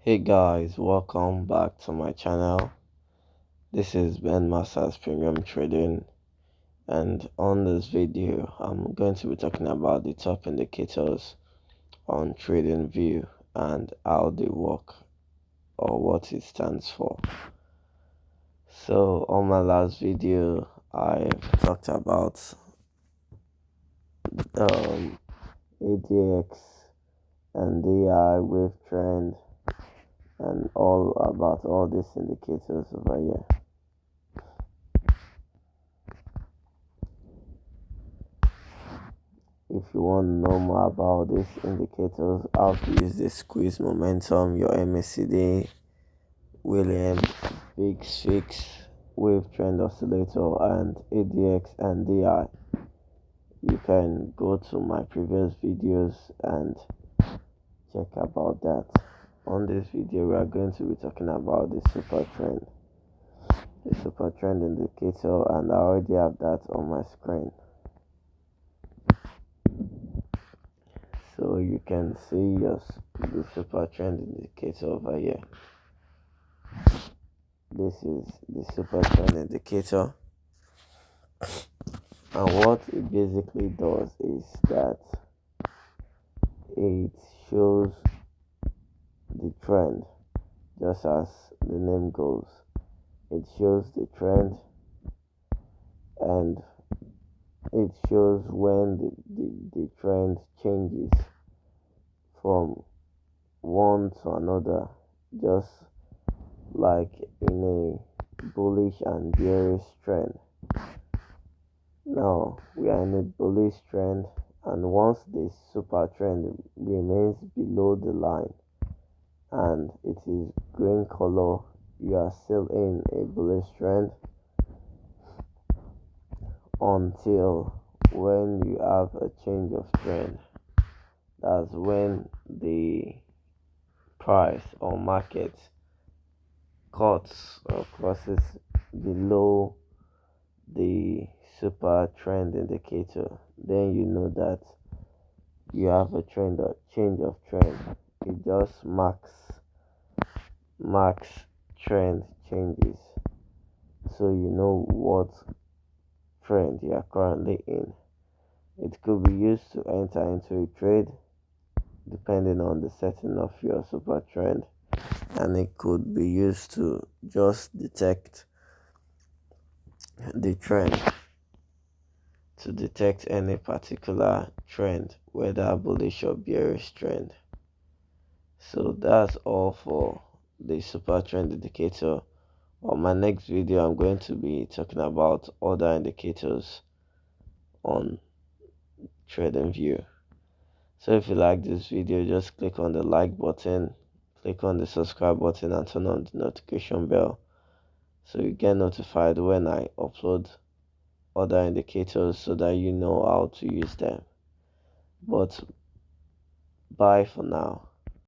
Hey guys, welcome back to my channel. This is Ben Masters Premium Trading, and on this video I'm going to be talking about the top indicators on Tradingview and how they work or what it stands for. So on my last video I talked about ADX and DI wave trend and all about all these indicators over here. If you want to know more about these indicators, how to use the squeeze momentum, your MACD, William, VIX, fix, wave trend oscillator, and ADX and DI, you can go to my previous videos and check about that. On this video, we are going to be talking about the super trend indicator, and I already have that on my screen. So you can see the super trend indicator over here. This is the super trend indicator, and what it basically does is that it shows the trend, just as the name goes. It shows the trend, and it shows when the trend changes from one to another, just like in a bullish and bearish trend. Now we are in a bullish trend, and once this super trend remains below the line and it is green color, you are still in a bullish trend until when you have a change of trend. That's when the price or market cuts or crosses below the super trend indicator. Then you know that you have a trend or change of trend. It just marks trend changes, so you know what trend you are currently in. It could be used to enter into a trade depending on the setting of your super trend, and it could be used to just detect the trend, to detect any particular trend, whether bullish or bearish trend. So that's all for the super trend indicator. On my next video, I'm going to be talking about other indicators on Tradingview. So if you like this video, just click on the like button, click on the subscribe button, and turn on the notification bell so you get notified when I upload other indicators, so that you know how to use them. But bye for now.